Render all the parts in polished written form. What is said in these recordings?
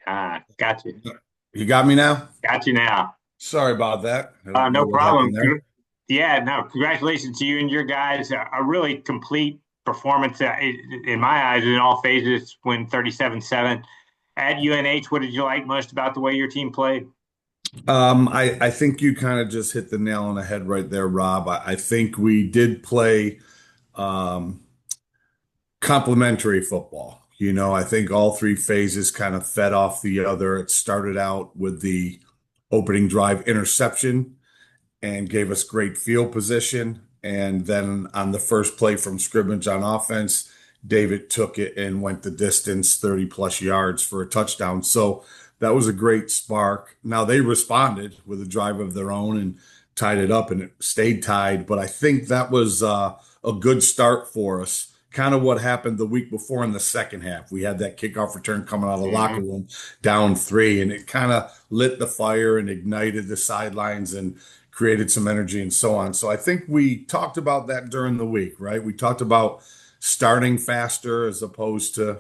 Got you. You got me now? Got you now. Sorry about that. I don't know No what problem. happened there. Yeah, no, congratulations to you and your guys. A really complete performance in my eyes in all phases, win 37-7. At UNH, what did you like most about the way your team played? I think you kind of just hit the nail on the head right there, Rob. I think we did play um, complementary football. I think all three phases kind of fed off the other. It started out with the opening drive interception and gave us great field position. And then on the first play from scrimmage on offense, David took it and went the distance 30 plus yards for a touchdown. So that was a great spark. Now they responded with a drive of their own and tied it up and it stayed tied. But I think that was a good start for us. Kind of what happened the week before in the second half. We had that kickoff return coming out of the locker Hmm. room down three, and it kind of lit the fire and ignited the sidelines and created some energy and so on. So I think we talked about that during the week, right? We talked about starting faster as opposed to,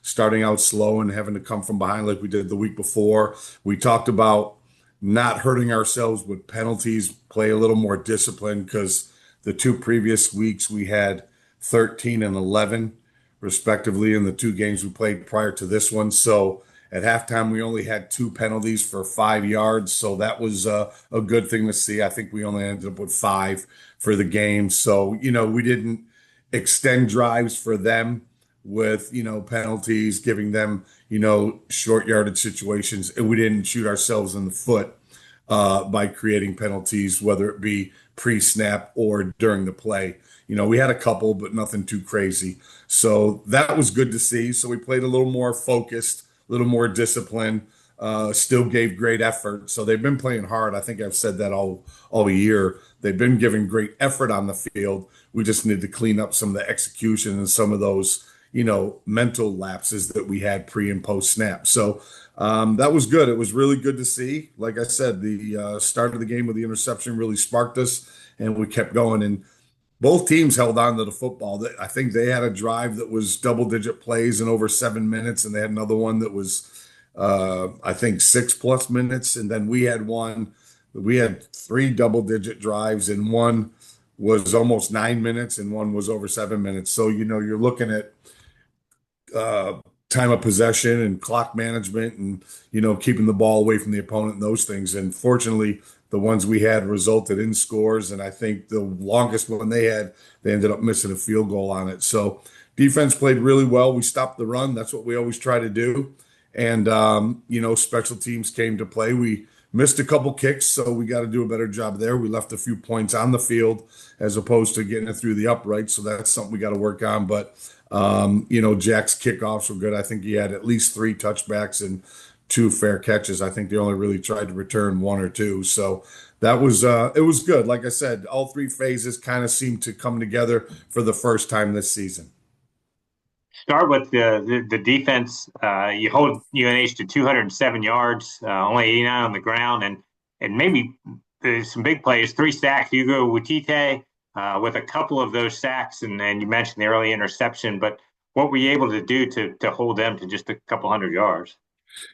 starting out slow and having to come from behind like we did the week before. We talked about not hurting ourselves with penalties, play a little more discipline because the two previous weeks we had 13 and 11 respectively in the two games we played prior to this one. So at halftime, we only had two penalties for 5 yards. So that was a good thing to see. I think we only ended up with five for the game. So, we didn't extend drives for them with, penalties, giving them, short yardage situations. And we didn't shoot ourselves in the foot by creating penalties, whether it be pre-snap or during the play. We had a couple, but nothing too crazy. So that was good to see. So we played a little more focused, a little more disciplined, still gave great effort. So they've been playing hard. I think I've said that all year. They've been giving great effort on the field. We just need to clean up some of the execution and some of those, mental lapses that we had pre and post snap. So that was good. It was really good to see. Like I said, the start of the game with the interception really sparked us, and we kept going. And both teams held on to the football. I think they had a drive that was double-digit plays in over 7 minutes, and they had another one that was, I think, 6 plus minutes. And then we had one. We had three double-digit drives, and one was almost 9 minutes, and one was over 7 minutes. So you're looking at uh, time of possession and clock management and keeping the ball away from the opponent and those things. And fortunately, the ones we had resulted in scores. And I think the longest one they had, they ended up missing a field goal on it. So defense played really well. We stopped the run. That's what we always try to do. And special teams came to play. We missed a couple kicks, so we got to do a better job there. We left a few points on the field as opposed to getting it through the upright. So that's something we got to work on. But Jack's kickoffs were good. I think he had at least three touchbacks and two fair catches. I think they only really tried to return one or two. So that was it was good. Like I said, all three phases kind of seemed to come together for the first time this season. Start with the defense. You hold UNH to 207 yards, only 89 on the ground, and maybe there's some big plays, three sacks. Hugo Wutite with a couple of those sacks, and you mentioned the early interception. But what were you able to do to hold them to just a couple hundred yards?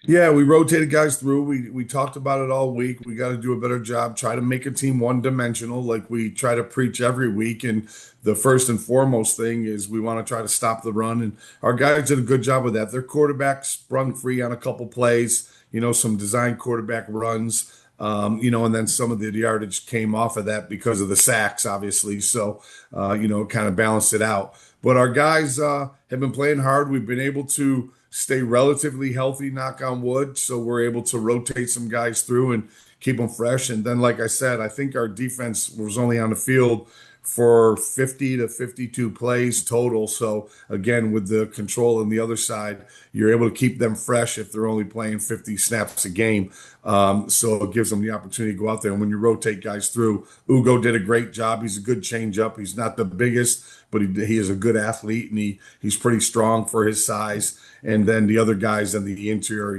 Yeah, we rotated guys through. We talked about it all week. We got to do a better job, try to make a team one dimensional, like we try to preach every week. And the first and foremost thing is we want to try to stop the run. And our guys did a good job with that. Their quarterback sprung free on a couple plays, some design quarterback runs. And then some of the yardage came off of that because of the sacks, obviously. So, kind of balanced it out. But our guys have been playing hard. We've been able to stay relatively healthy, knock on wood. So we're able to rotate some guys through and keep them fresh. And then, like I said, I think our defense was only on the field for 50 to 52 plays total. So again, with the control on the other side, you're able to keep them fresh if they're only playing 50 snaps a game. So it gives them the opportunity to go out there. And when you rotate guys through, Ugo did a great job. He's a good change up. He's not the biggest, but he is a good athlete and he's pretty strong for his size. And then the other guys in the interior,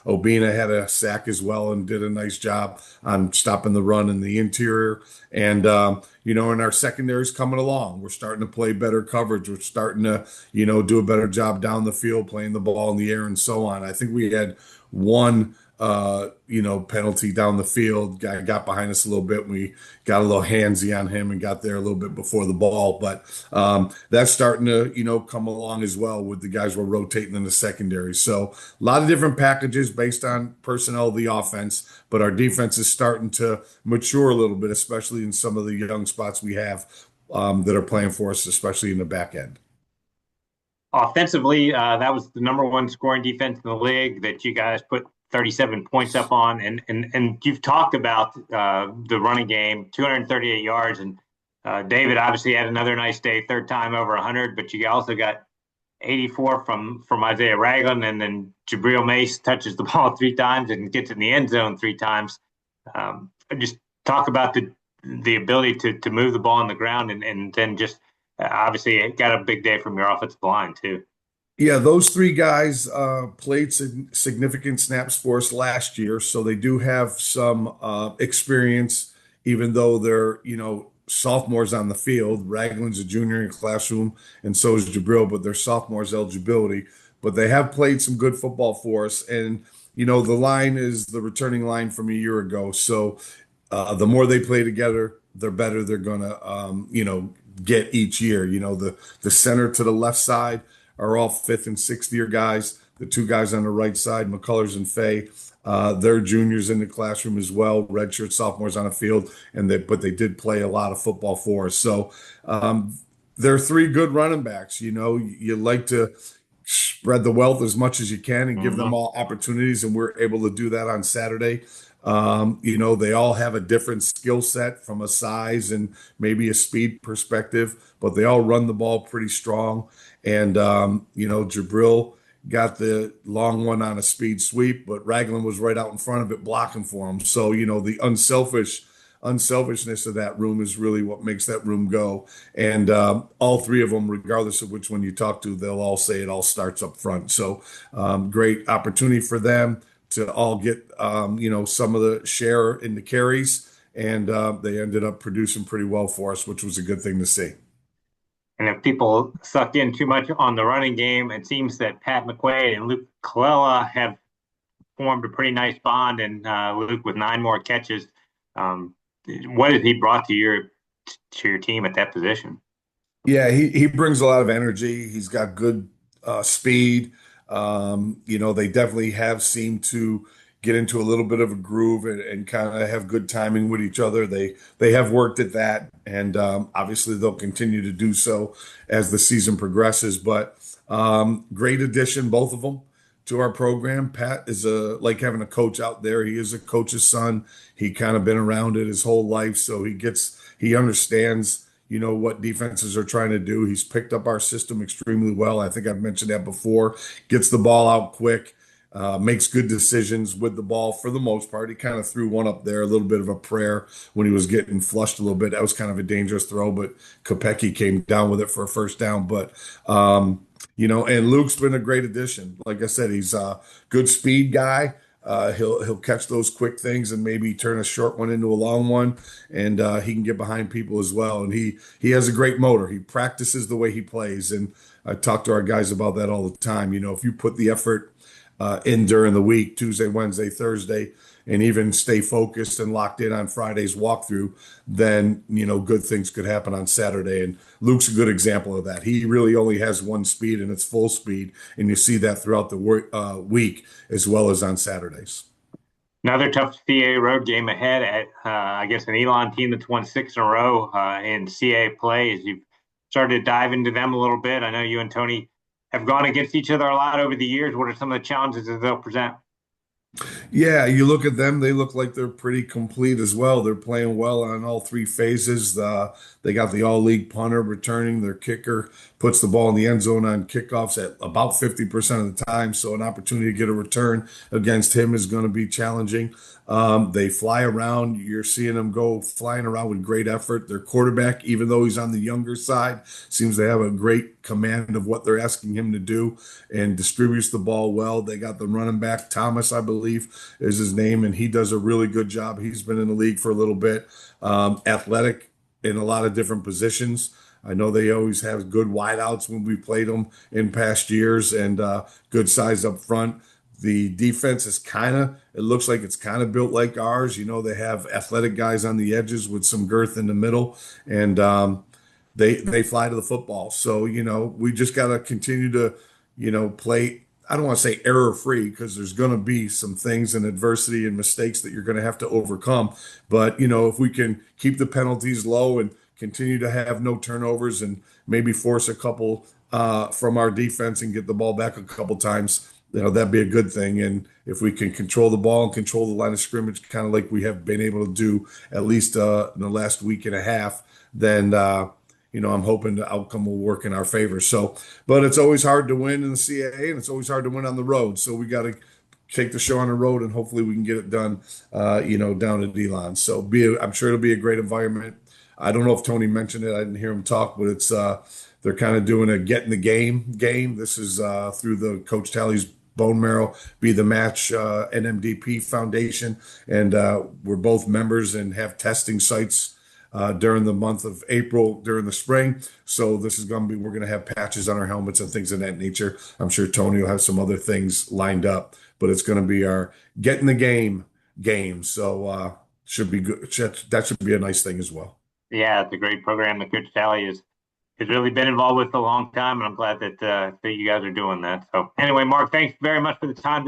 Obina had a sack as well and did a nice job on stopping the run in the interior. And, and our secondary's coming along. We're starting to play better coverage. We're starting to, do a better job down the field, playing the ball in the air and so on. I think we had one penalty down the field. Guy got behind us a little bit. We got a little handsy on him and got there a little bit before the ball. But that's starting to, come along as well with the guys we're rotating in the secondary. So a lot of different packages based on personnel of the offense, but our defense is starting to mature a little bit, especially in some of the young spots we have that are playing for us, especially in the back end. Offensively, that was the number one scoring defense in the league that you guys put 37 points up on, and you've talked about the running game, 238 yards, and David obviously had another nice day, third time over 100, but you also got 84 from Isaiah Ragland, and then Jabril Mace touches the ball three times and gets in the end zone three times. Just talk about the ability to move the ball on the ground, and then just obviously it got a big day from your offensive line too. Yeah, those three guys played significant snaps for us last year, so they do have some experience, even though they're, sophomores on the field. Ragland's a junior in the classroom, and so is Jabril, but they're sophomores eligibility. But they have played some good football for us, and the line is the returning line from a year ago. So the more they play together, the better they're gonna, get each year. The center to the left side are all fifth and sixth year guys. The two guys on the right side, McCullers and Fay, they're juniors in the classroom as well, redshirt sophomores on the field, but they did play a lot of football for us. So they're three good running backs. You like to spread the wealth as much as you can and give them all opportunities, and we're able to do that on Saturday. They all have a different skill set from a size and maybe a speed perspective, but they all run the ball pretty strong. And Jabril got the long one on a speed sweep, but Ragland was right out in front of it blocking for him. So, the unselfishness of that room is really what makes that room go. And all three of them, regardless of which one you talk to, they'll all say it all starts up front. So great opportunity for them to all get, some of the share in the carries. And they ended up producing pretty well for us, which was a good thing to see. And if people sucked in too much on the running game, it seems that Pat McQuaid and Luke Colella have formed a pretty nice bond, and Luke with 9 more catches. What has he brought to your team at that position? Yeah, he brings a lot of energy. He's got good speed. They definitely have seemed to get into a little bit of a groove and kind of have good timing with each other. They have worked at that, and obviously they'll continue to do so as the season progresses. But great addition, both of them, to our program. Pat is like having a coach out there. He is a coach's son. He kind of been around it his whole life, so he understands what defenses are trying to do. He's picked up our system extremely well. I think I've mentioned that before. Gets the ball out quick, makes good decisions with the ball for the most part. He kind of threw one up there, a little bit of a prayer when he was getting flushed a little bit. That was kind of a dangerous throw, but Kopecki came down with it for a first down. But and Luke's been a great addition. Like I said, he's a good speed guy. He'll catch those quick things and maybe turn a short one into a long one, and he can get behind people as well. And he has a great motor. He practices the way he plays, and I talk to our guys about that all the time. If you put the effort in during the week, Tuesday, Wednesday, Thursday, and even stay focused and locked in on Friday's walkthrough, then good things could happen on Saturday. And Luke's a good example of that. He really only has one speed, and it's full speed, and you see that throughout the week as well as on Saturdays. Another tough CAA road game ahead at, I guess, an Elon team that's won 6 in a row in CAA play. As you've started to dive into them a little bit, I know you and Tony have gone against each other a lot over the years. What are some of the challenges that they'll present? Yeah, you look at them, they look like they're pretty complete as well. They're playing well on all three phases. They got the all-league punter returning. Their kicker puts the ball in the end zone on kickoffs at about 50% of the time. So an opportunity to get a return against him is going to be challenging. They fly around. You're seeing them go flying around with great effort. Their quarterback, even though he's on the younger side, seems to have a great command of what they're asking him to do and distributes the ball well. They got the running back, Thomas, I believe is his name, and he does a really good job. He's been in the league for a little bit. Athletic in a lot of different positions. I know they always have good wideouts when we played them in past years and good size up front. The defense is it looks like it's kind of built like ours. You know, they have athletic guys on the edges with some girth in the middle, and they fly to the football. So, you know, we just got to continue to, you know, play. I don't want to say error free because there's going to be some things and adversity and mistakes that you're going to have to overcome. But, you know, if we can keep the penalties low and continue to have no turnovers and maybe force a couple from our defense and get the ball back a couple times, you know, that'd be a good thing. And if we can control the ball and control the line of scrimmage, kind of like we have been able to do at least in the last week and a half, then you know, I'm hoping the outcome will work in our favor. So, but it's always hard to win in the CAA, and it's always hard to win on the road. So we got to take the show on the road, and hopefully we can get it done, you know, down at Elon. So I'm sure it'll be a great environment. I don't know if Tony mentioned it. I didn't hear him talk, but it's they're kind of doing a get in the game. This is through the Coach Talley's Bone Marrow Be the Match NMDP Foundation, and we're both members and have testing sites during the month of April during the spring. So this is going to be, we're going to have patches on our helmets and things of that nature. I'm sure Tony will have some other things lined up, but it's going to be our get in the game. So should be good. That should be a nice thing as well. Yeah, it's a great program that Coach Talley has really been involved with for a long time, and I'm glad that you guys are doing that. So anyway, Mark, thanks very much for the time today.